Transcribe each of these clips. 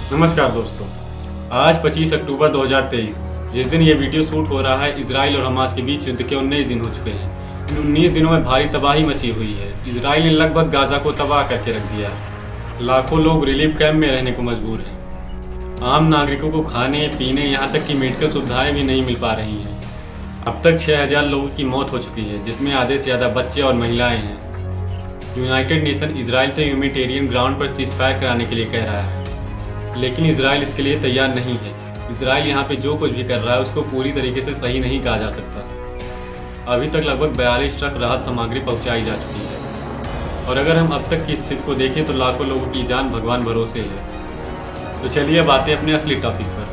नमस्कार दोस्तों। आज 25 अक्टूबर 2023 जिस दिन ये वीडियो शूट हो रहा है, इजराइल और हमास के बीच युद्ध के 19 दिन हो चुके हैं। इन 19 दिनों में भारी तबाही मची हुई है। इजराइल ने लगभग गाजा को तबाह करके रख दिया है। लाखों लोग रिलीफ कैंप में रहने को मजबूर हैं। आम नागरिकों को खाने पीने यहाँ तक कि मेडिकल सुविधाएं भी नहीं मिल पा रही हैं। अब तक 6000 लोगों की मौत हो चुकी है, जिसमें आधे से ज़्यादा बच्चे और महिलाएं हैं। यूनाइटेड नेशन इजराइल से ह्यूमैनिटेरियन ग्राउंड पर सीज़फायर कराने के लिए कह रहा है, लेकिन इजराइल इसके लिए तैयार नहीं है। इजराइल यहाँ पे जो कुछ भी कर रहा है उसको पूरी तरीके से सही नहीं कहा जा सकता। अभी तक लगभग 42 ट्रक राहत सामग्री पहुँचाई जा चुकी है, और अगर हम अब तक की स्थिति को देखें तो लाखों लोगों की जान भगवान भरोसे है। तो चलिए अब आते हैं अपने असली टॉपिक पर।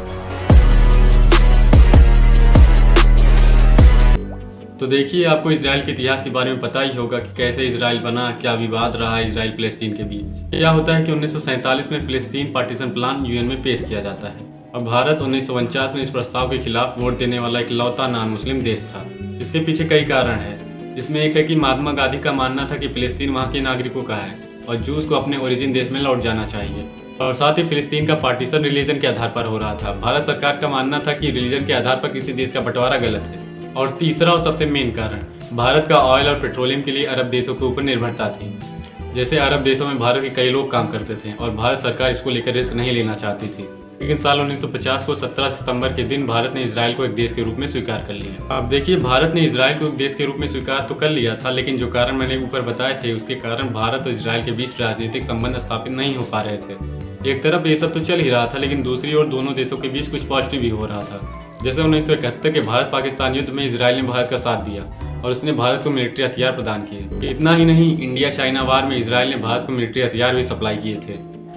तो देखिए, आपको इजराइल के इतिहास के बारे में पता ही होगा कि कैसे इजराइल बना, क्या विवाद रहा इजराइल फिलिस्तीन के बीच। क्या होता है कि 1947 में फिलिस्तीन पार्टीशन प्लान यूएन में पेश किया जाता है, और भारत 1949 में इस प्रस्ताव के खिलाफ वोट देने वाला इकलौता नॉन मुस्लिम देश था। इसके पीछे कई कारण है, जिसमें एक है कि महात्मा गांधी का मानना था कि फिलिस्तीन वहाँ के नागरिकों का है और जूस को अपने ओरिजिन देश में लौट जाना चाहिए। और साथ ही फिलिस्तीन का पार्टीशन रिलीजन के आधार पर हो रहा था। भारत सरकार का मानना था कि रिलीजन के आधार पर किसी देश का बंटवारा गलत है। और तीसरा और सबसे मेन कारण, भारत का ऑयल और पेट्रोलियम के लिए अरब देशों के ऊपर निर्भरता थी। जैसे अरब देशों में भारत के कई लोग काम करते थे और भारत सरकार इसको लेकर रिस्क नहीं लेना चाहती थी। लेकिन साल 1950 को 17 सितंबर के दिन भारत ने इजराइल को एक देश के रूप में स्वीकार कर लिया। अब देखिए, भारत ने इजराइल को एक देश के रूप में स्वीकार तो कर लिया था, लेकिन जो कारण मैंने ऊपर बताए थे उसके कारण भारत और इजराइल के बीच राजनीतिक संबंध स्थापित नहीं हो पा रहे थे। एक तरफ ये सब तो चल ही रहा था, लेकिन दूसरी ओर दोनों देशों के बीच कुछ पॉजिटिव भी हो रहा था। जैसे 1971 के भारत पाकिस्तान युद्ध में इजराइल ने भारत का साथ दिया और उसने भारत को मिलिट्री हथियार प्रदान किए। इतना ही नहीं, इंडिया चाइना वार में इजराइल ने भारत को मिलिट्री हथियार भी सप्लाई किए थे।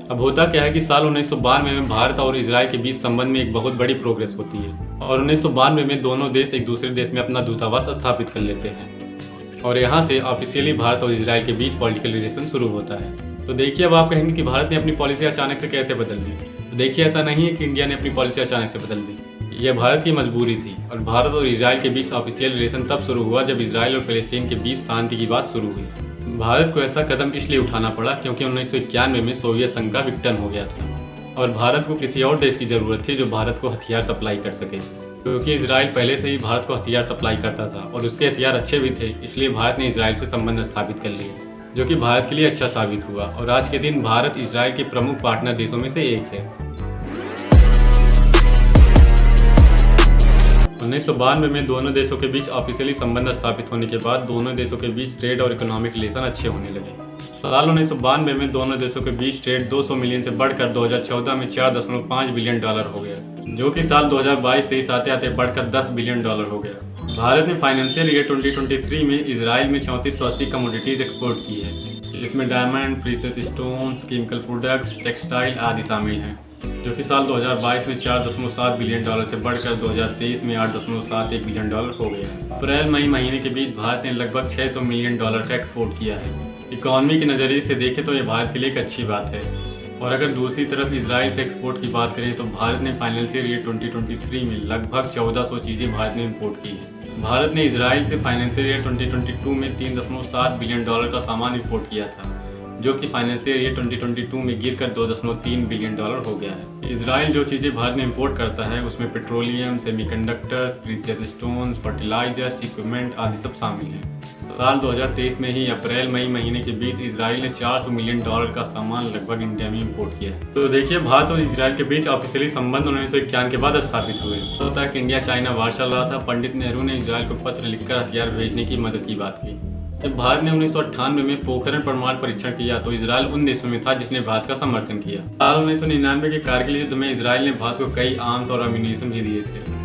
अब होता क्या है कि साल 1992 में भारत और इजराइल के बीच संबंध में एक बहुत बड़ी प्रोग्रेस होती है, और 1992 में दोनों देश एक दूसरे देश में अपना दूतावास स्थापित कर लेते हैं, और यहाँ से ऑफिशियली भारत और इजराइल के बीच पॉलिटिकल रिलेशन शुरू होता है। तो देखिए, अब आप कहेंगे कि भारत ने अपनी पॉलिसी अचानक से कैसे बदल दी। तो देखिए, ऐसा नहीं है कि इंडिया ने अपनी पॉलिसी अचानक से बदल दी। यह भारत की मजबूरी थी, और भारत और इजराइल के बीच ऑफिशियल रिलेशन तब शुरू हुआ जब इजराइल और फिलिस्तीन के बीच शांति की बात शुरू हुई। भारत को ऐसा कदम इसलिए उठाना पड़ा क्योंकि 1991 में सोवियत संघ का विघटन हो गया था, और भारत को किसी और देश की जरूरत थी जो भारत को हथियार सप्लाई कर सके। क्योंकि इजराइल पहले से ही भारत को हथियार सप्लाई करता था और उसके हथियार अच्छे भी थे, इसलिए भारत ने इजराइल से संबंध स्थापित कर लिए, जो कि भारत के लिए अच्छा साबित हुआ। और आज के दिन भारत इजराइल के प्रमुख पार्टनर देशों में से एक है। 1992 में दोनों देशों के बीच ऑफिशियली संबंध स्थापित होने के बाद दोनों देशों के बीच ट्रेड और इकोनॉमिक रिलेशन अच्छे होने लगे। साल 1992 में दोनों देशों के बीच ट्रेड 200 मिलियन से बढ़कर 2014 में $4.5 बिलियन हो गया, जो कि साल 2022-23 आते आते बढ़कर $10 बिलियन हो गया। भारत ने फाइनेंशियल ईयर 2023 में इजराइल में 3480 कमोडिटीज एक्सपोर्ट की है। इसमें diamond, precious stones, chemical products, textile आदि शामिल हैं, जो कि साल 2022 में $4.7 बिलियन से बढ़कर 2023 में $8.71 बिलियन हो गया। अप्रैल मई महीने के बीच भारत ने लगभग $600 मिलियन का एक्सपोर्ट किया है। इकोनॉमी के नज़रिए से देखें तो यह भारत के लिए एक अच्छी बात है। और अगर दूसरी तरफ इजराइल से एक्सपोर्ट की बात करें तो भारत ने फाइनेंशियल ईयर 2023 में लगभग 1400 चीज़ें भारत ने इम्पोर्ट की है। भारत ने इजराइल से फाइनेंशियल ईयर 2022 में $3.7 बिलियन का सामान इम्पोर्ट किया था, जो कि फाइनेंशियल ईयर 2022 में गिरकर $2.3 बिलियन हो गया है। इजराइल जो चीज़ें भारत में इंपोर्ट करता है उसमें petroleum, semiconductors, precious stones, fertilisers, equipment आदि सब शामिल हैं। साल 2023 में ही अप्रैल मई महीने के बीच इजराइल ने $400 मिलियन का सामान लगभग इंडिया में इंपोर्ट किया है। तो देखिए, भारत और इजराइल के बीच ऑफिशियली संबंध 1951 के बाद स्थापित हुए। तो तक इंडिया चाइना वार चल रहा था, पंडित नेहरू ने इजराइल को पत्र लिखकर हथियार भेजने की मदद की बात की। जब भारत ने 1998 में पोखरण परमाणु परीक्षण किया तो इजराइल उन देशों में था जिसने भारत का समर्थन किया। साल 1999 के कारगिल युद्ध में इजराइल ने भारत को कई आर्म्स और अम्यूनिशन भी दिए थे।